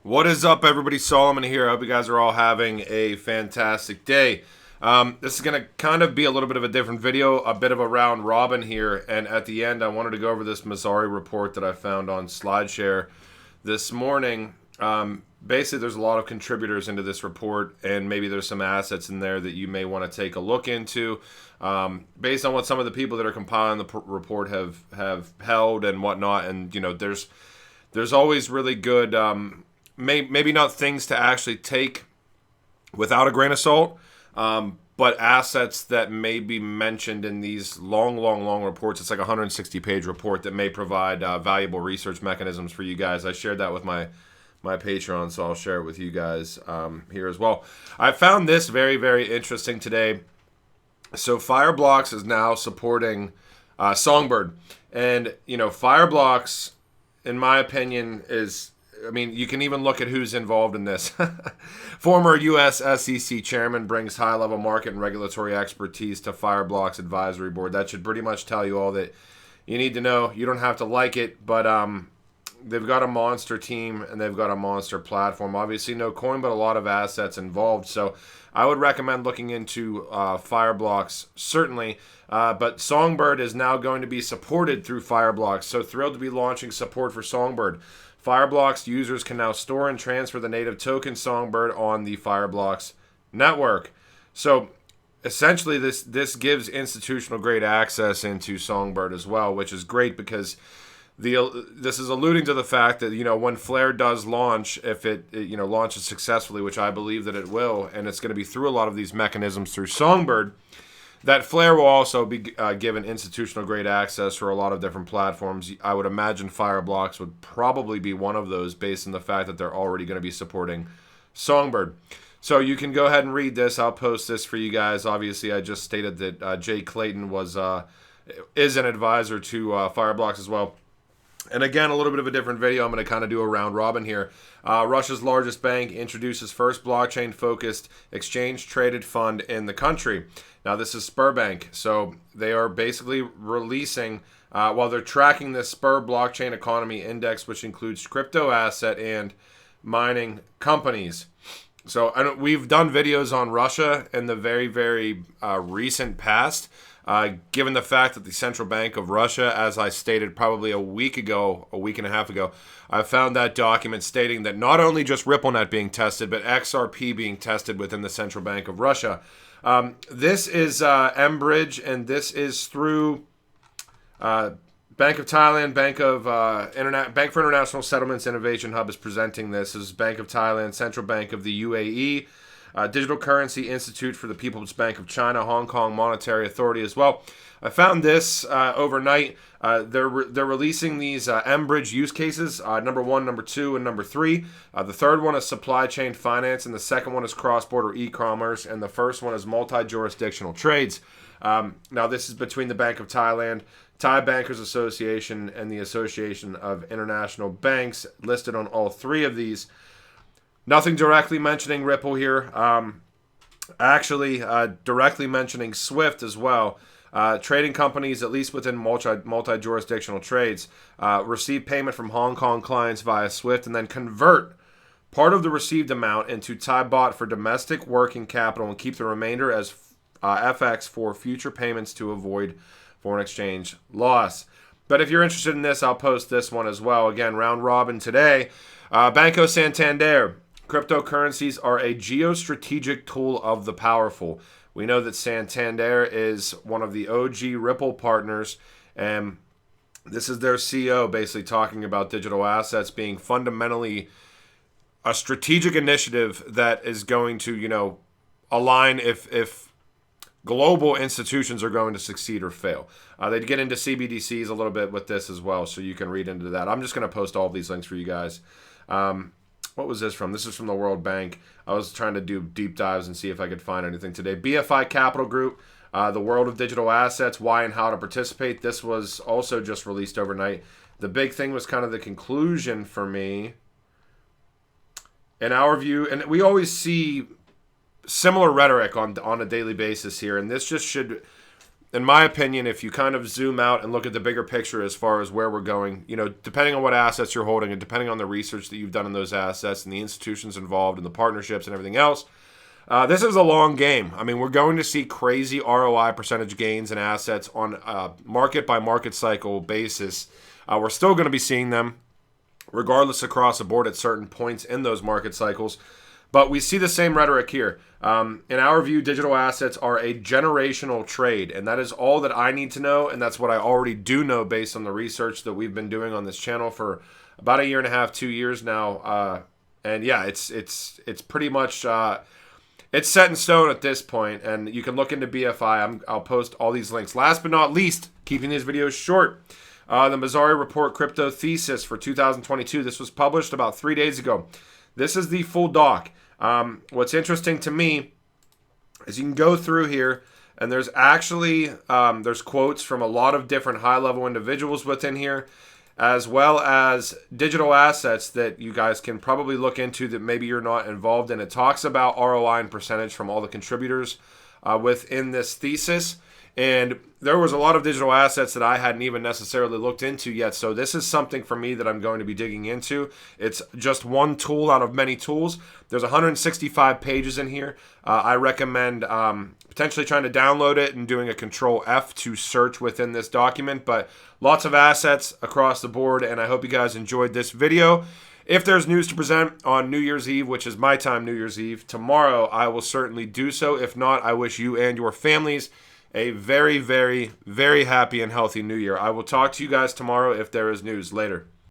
What is up, everybody? Solomon here. I hope you guys are all having a fantastic day. This is going to kind of be a little bit of a different video, a bit of a round robin here. And at the end, I wanted to go over this Missouri report that I found on SlideShare this morning. Basically, there's a lot of contributors into this report, and maybe there's some assets in there that you may want to take a look into, based on what some of the people that are compiling the report have held and whatnot. And there's always really good. Maybe not things to actually take without a grain of salt, but assets that may be mentioned in these long reports. It's like a 160-page report that may provide valuable research mechanisms for you guys. I shared that with my Patreon, so I'll share it with you guys here as well. I found this very interesting today. So Fireblocks is now supporting Songbird, and Fireblocks, in my opinion, you can even look at who's involved in this. Former U.S. SEC chairman brings high-level market and regulatory expertise to Fireblocks advisory board. That should pretty much tell you all that you need to know. You don't have to like it, but they've got a monster team and they've got a monster platform. Obviously, no coin, but a lot of assets involved. So I would recommend looking into Fireblocks, certainly. But Songbird is now going to be supported through Fireblocks. So thrilled to be launching support for Songbird. Fireblocks users can now store and transfer the native token Songbird on the Fireblocks network. So essentially, this gives institutional grade access into Songbird as well, which is great because this is alluding to the fact that when Flare does launch, if it launches successfully, which I believe that it will, and it's going to be through a lot of these mechanisms through Songbird, that Flare will also be given institutional grade access for a lot of different platforms. I would imagine Fireblocks would probably be one of those based on the fact that they're already going to be supporting Songbird. So you can go ahead and read this. I'll post this for you guys. Obviously, I just stated that Jay Clayton is an advisor to Fireblocks as well. And again, a little bit of a different video. I'm going to kind of do a round robin here. Russia's largest bank introduces first blockchain-focused exchange-traded fund in the country. Now, this is Sberbank. So they are basically releasing, while they're tracking this Sber blockchain economy index, which includes crypto asset and mining companies. So we've done videos on Russia in the very recent past. Given the fact that the Central Bank of Russia, as I stated probably a week and a half ago, I found that document stating that not only just RippleNet being tested, but XRP being tested within the Central Bank of Russia. This is mBridge, and this is through Bank of Thailand, Bank for International Settlements Innovation Hub is presenting this. This is Bank of Thailand, Central Bank of the UAE, Digital Currency Institute for the People's Bank of China, Hong Kong Monetary Authority as well. I found this overnight. They're releasing these mBridge use cases, number 1, number 2, and number 3. The third one is supply chain finance, and the second one is cross-border e-commerce, and the first one is multi-jurisdictional trades. Now, this is between the Bank of Thailand, Thai Bankers Association, and the Association of International Banks, listed on all three of these. Nothing directly mentioning Ripple here. Actually, directly mentioning Swift as well. Trading companies, at least within multi-jurisdictional trades, receive payment from Hong Kong clients via Swift and then convert part of the received amount into Thai baht for domestic working capital and keep the remainder as FX for future payments to avoid foreign exchange loss. But if you're interested in this, I'll post this one as well. Again, round robin today. Banco Santander. Cryptocurrencies are a geostrategic tool of the powerful. We know that Santander is one of the OG Ripple partners, and this is their CEO basically talking about digital assets being fundamentally a strategic initiative that is going to, align if global institutions are going to succeed or fail. They'd get into CBDCs a little bit with this as well, so you can read into that. I'm just going to post all of these links for you guys. What was this from? This is from the World Bank. I was trying to do deep dives and see if I could find anything today. BFI Capital Group, the world of digital assets, why and how to participate. This was also just released overnight. The big thing was kind of the conclusion for me. In our view, and we always see similar rhetoric on a daily basis here, and this just should in my opinion, if you kind of zoom out and look at the bigger picture as far as where we're going, depending on what assets you're holding and depending on the research that you've done in those assets and the institutions involved and the partnerships and everything else, this is a long game. I mean, we're going to see crazy ROI percentage gains in assets on a market by market cycle basis. We're still going to be seeing them regardless across the board at certain points in those market cycles. But we see the same rhetoric here. In our view, digital assets are a generational trade, and that is all that I need to know, and that's what I already do know based on the research that we've been doing on this channel for about 1.5 to 2 years now. And yeah, it's pretty much it's set in stone at this point, and you can look into BFI. I'll post all these links. Last but not least, keeping these videos short, the Mazzari Report Crypto Thesis for 2022. This was published about 3 days ago. This is the full doc. What's interesting to me is you can go through here, and there's actually there's quotes from a lot of different high-level individuals within here, as well as digital assets that you guys can probably look into that maybe you're not involved in. It talks about ROI and percentage from all the contributors within this thesis. And there was a lot of digital assets that I hadn't even necessarily looked into yet. So this is something for me that I'm going to be digging into. It's just one tool out of many tools. There's 165 pages in here. I recommend potentially trying to download it and doing a Control F to search within this document. But lots of assets across the board. And I hope you guys enjoyed this video. If there's news to present on New Year's Eve, which is my time, New Year's Eve, tomorrow, I will certainly do so. If not, I wish you and your families a very, very, very happy and healthy New Year. I will talk to you guys tomorrow if there is news. Later.